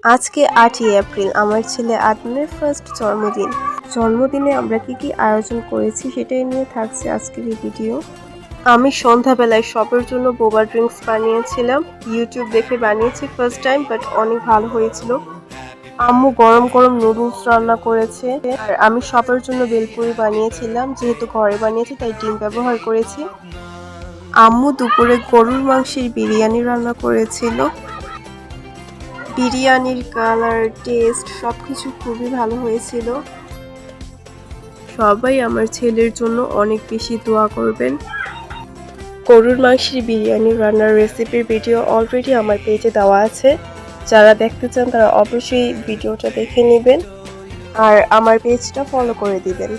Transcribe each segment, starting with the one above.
আজকে 8ই এপ্রিল আমার ছেলে আদনানের ফার্স্ট জন্মদিন। জন্মদিনে আমরা কি আয়োজন করেছি সেটাই নিয়ে থাকছে আজকের এই ভিডিও। আমি সন্ধ্যাবেলায় সবার জন্য বোবা ড্রিঙ্কস বানিয়েছিলাম। ইউটিউব দেখে বানিয়েছি ফার্স্ট টাইম, বাট অনেক ভালো হয়েছিল। আম্মু গরম গরম নুডলস রান্না করেছে, আর আমি সবার জন্য বেলপুরি বানিয়েছিলাম। যেহেতু ঘরে বানিয়েছি তাই ডিম ব্যবহার করেছি। আম্মু দুপুরে গরুর মাংসের বিরিয়ানি রান্না করেছিল। বিরিয়ানির কালার, টেস্ট সবকিছু খুবই ভালো হয়েছিল। সবাই আমার ছেলের জন্য অনেক বেশি দোয়া করবেন। গরুর মাংসের বিরিয়ানি রান্নার রেসিপির ভিডিও অলরেডি আমার পেজে দেওয়া আছে। যারা দেখতে চান তারা অবশ্যই ভিডিওটা দেখে নেবেন আর আমার পেজটা ফলো করে দিবেন।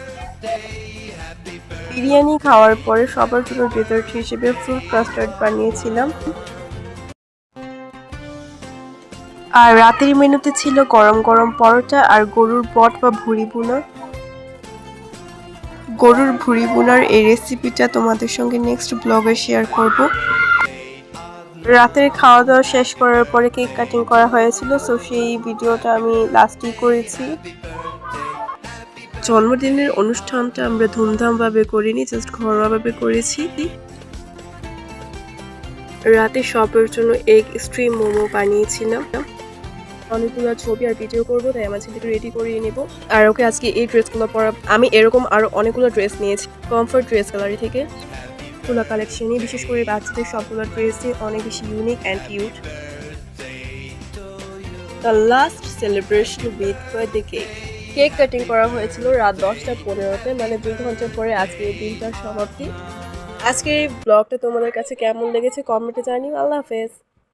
বিরিয়ানি খাওয়ার পরে সবার জন্য ডেজার্ট হিসেবে ফ্রুট কাস্টার্ড বানিয়েছিলাম। আর রাতের মেনুতে ছিল গরম গরম পরোটা আর গরুর বট বা ভুড়ি ভুনা। গরুর ভুড়ি ভুনার এই রেসিপিটা তোমাদের সঙ্গে নেক্সট ব্লগে শেয়ার করব। রাতের খাওয়া দাওয়া শেষ করার পরে কেক কাটিং করা হয়েছিল, সো সেই ভিডিওটা আমি লাস্টেই করেছি। জন্মদিনের অনুষ্ঠানটা আমরা ধুমধামভাবে করিনি, জাস্ট ঘরোয়াভাবে করেছি। রাতে সবার জন্য এগ স্ট্রিম মোমো বানিয়েছিলাম। অনেকগুলো ছবি আর ভিডিও করবো, তাই আমার ছেলেকে রেডি করিয়ে নেব। আর ওকে আজকে এই ড্রেসগুলো পরা, আমি এরকম আরো অনেকগুলো ড্রেস নিয়েছি কমফর্ট ড্রেস গ্যালারি থেকে। ফুলা কালেকশনই, বিশেষ করে বাচ্চাদের সবগুলো ড্রেসই অনেক বেশি unique and cute. The last celebration with birthday cake. Cake cutting করা হয়েছিল রাত 10টা 15-তে, মানে 2 ঘন্টা পরে আজকে এই দিনটার সমাপ্তি। আজকের এই ব্লগটা তোমাদের কাছে কেমন লেগেছে কমেন্টে জানিও। আল্লাহ হাফেজ।